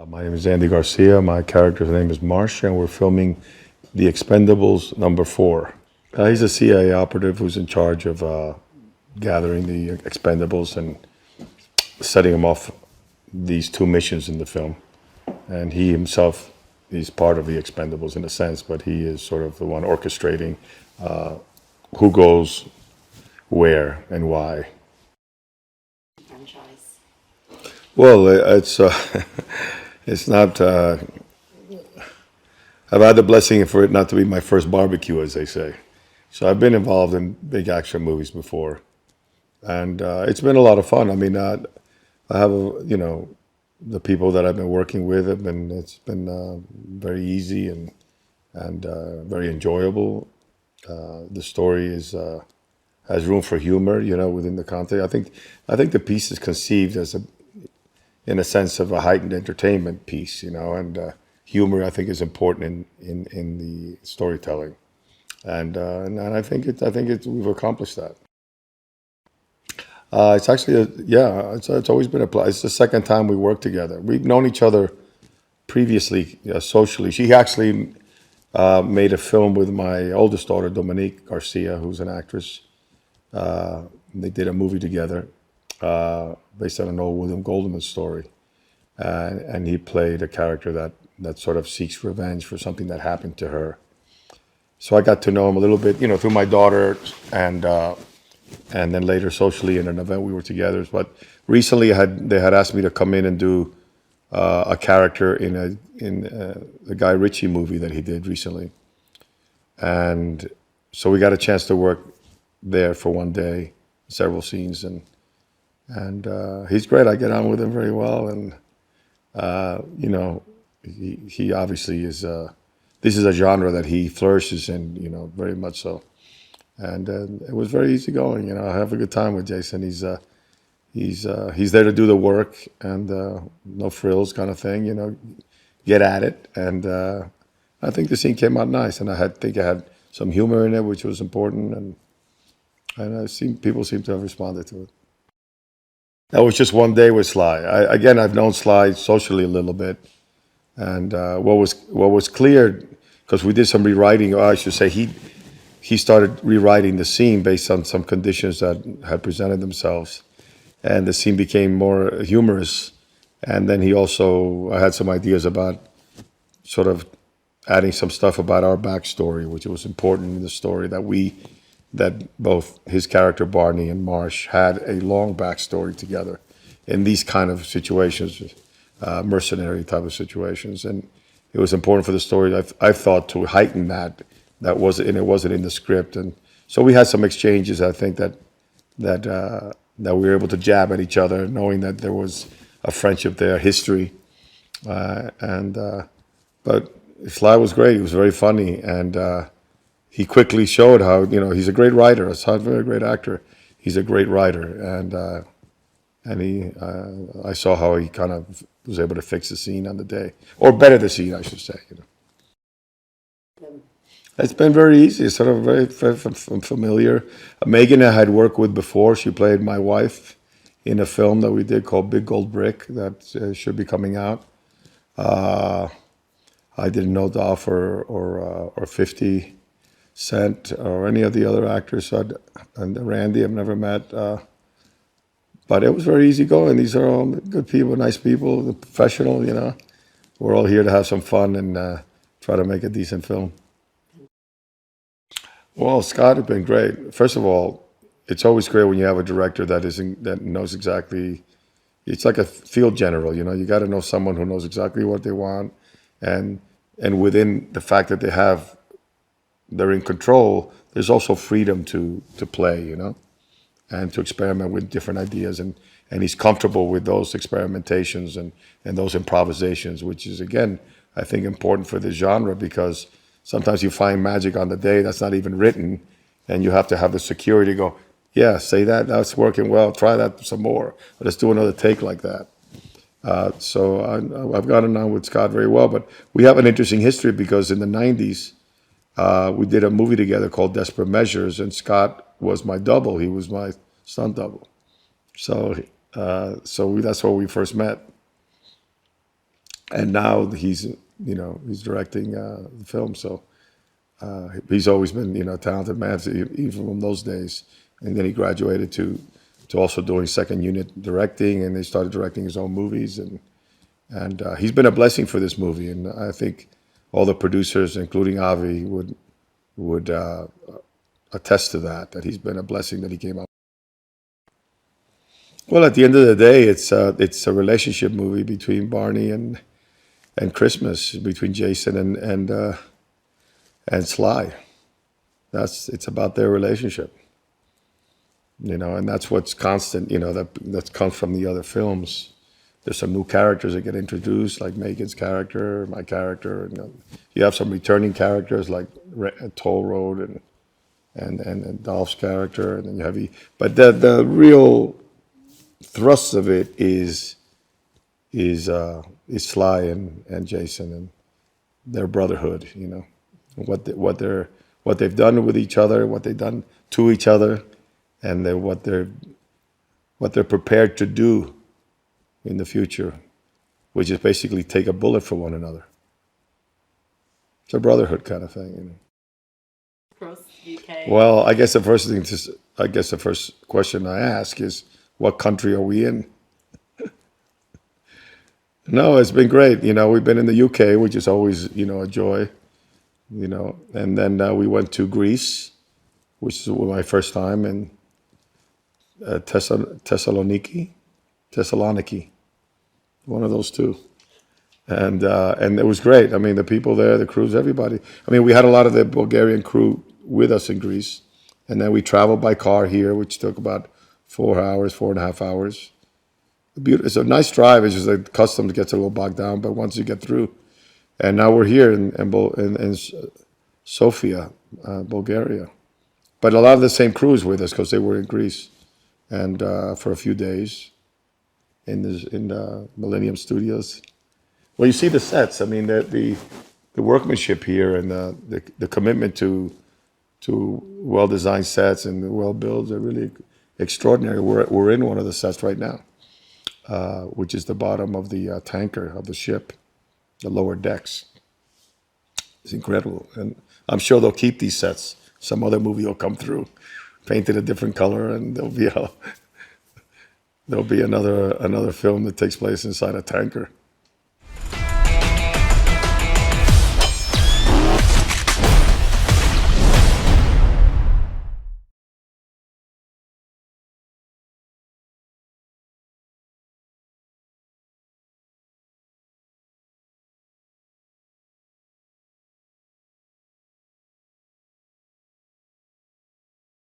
My name is Andy Garcia. My character's name is Marsh, and we're filming the Expendables #4. He's a CIA operative who's in charge of gathering the Expendables and setting them off these two missions in the film. And he himself is part of the Expendables in a sense, but he is sort of the one orchestrating who goes where and why. Franchise. Well, it's it's not. I've had the blessing for it not to be my first barbecue, as they say. So I've been involved in big action movies before, and it's been a lot of fun. I mean, I have the people that I've been working with have been. It's been very easy and very enjoyable. The story is has room for humor, within the content. I think the piece is conceived as in a sense of a heightened entertainment piece, and humor I think is important in the storytelling, and I think we've accomplished that. It's actually it's always been it's the second time we worked together. We've known each other previously socially. She actually made a film with my oldest daughter, Dominique Garcia, who's an actress. They did a movie together based on an old William Goldman story, and he played a character that sort of seeks revenge for something that happened to her. So I got to know him a little bit, through my daughter, and then later socially in an event we were together. But recently, they had asked me to come in and do a character in the Guy Ritchie movie that he did recently, and so we got a chance to work there for one day, several scenes, and he's great. I get on with him very well, and he obviously is. This is a genre that he flourishes in, very much so. And it was very easygoing. I have a good time with Jason. He's there to do the work and no frills kind of thing. Get at it. And I think the scene came out nice, and I think I had some humor in it, which was important, and people seem to have responded to it. That was just one day with Sly. I've known Sly socially a little bit, and what was clear, because we did some rewriting, or I should say, he started rewriting the scene based on some conditions that had presented themselves, and the scene became more humorous. And then I had some ideas about sort of adding some stuff about our backstory, which was important in the story, that both his character Barney and Marsh had a long backstory together in these kind of situations, mercenary type of situations, and it was important for the story. I thought to heighten that. It wasn't in the script, and so we had some exchanges. I think that we were able to jab at each other, knowing that there was a friendship there, history, but Sly was great. He was very funny, and he quickly showed how he's a great writer. Aside from a great actor, he's a great writer, and I saw how he kind of was able to fix the scene on the day, or better the scene, I should say. It's been very easy. It's sort of very familiar. Megan I had worked with before. She played my wife in a film that we did called Big Gold Brick that should be coming out. I didn't know Dolph or 50 Cent or any of the other actors. And Randy I've never met. But it was very easy going. These are all good people, nice people, the professional, We're all here to have some fun and try to make a decent film. Well, Scott has been great. First of all, it's always great when you have a director that knows exactly. It's like a field general, You got to know someone who knows exactly what they want, and within the fact that they're in control. There's also freedom to play, and to experiment with different ideas, and he's comfortable with those experimentations and those improvisations, which is again, I think, important for this genre, because sometimes you find magic on the day that's not even written, and you have to have the security to go, yeah, say that, that's working well, try that some more, let's do another take like that. So I've gotten on with Scott very well, but we have an interesting history because in the 90s, we did a movie together called Desperate Measures, and Scott was my double. He was my stunt double. So that's where we first met. and now he's directing the film. So he's always been a talented man, even from those days. And then he graduated to also doing second unit directing, and he started directing his own movies, and he's been a blessing for this movie. And I think all the producers, including Avi, would attest to that he's been a blessing that he came out. Well, at the end of the day, it's a relationship movie between Barney and Christmas, between Jason and Sly. It's about their relationship, and that's what's constant. That comes from the other films. There's some new characters that get introduced, like Megan's character, my character, and you have some returning characters like Toll Road and Dolph's character, and then you have but the real thrust of it is Sly and Jason and their brotherhood. What they've done with each other, what they've done to each other, and what they're prepared to do in the future, which is basically take a bullet for one another. It's a brotherhood kind of thing. Across UK. Well, I guess the first question I ask is, what country are we in? No, it's been great. We've been in the UK, which is always a joy. And then we went to Greece, which is my first time, and Thessaloniki, one of those two. And it was great. I mean, the people there, the crews, everybody. I mean, we had a lot of the Bulgarian crew with us in Greece, and then we traveled by car here, which took about 4 hours, 4.5 hours. It's a nice drive. It's just like customs gets a little bogged down, but once you get through, and now we're here in Sofia, Bulgaria. But a lot of the same crews with us because they were in Greece, and for a few days in the Millennium Studios. Well, you see the sets. I mean, the workmanship here and the commitment to well-designed sets and well-built are really extraordinary. We're in one of the sets right now, which is the bottom of the tanker of the ship, the lower decks. It's incredible, and I'm sure they'll keep these sets. Some other movie will come through, painted a different color, and there'll be another film that takes place inside a tanker.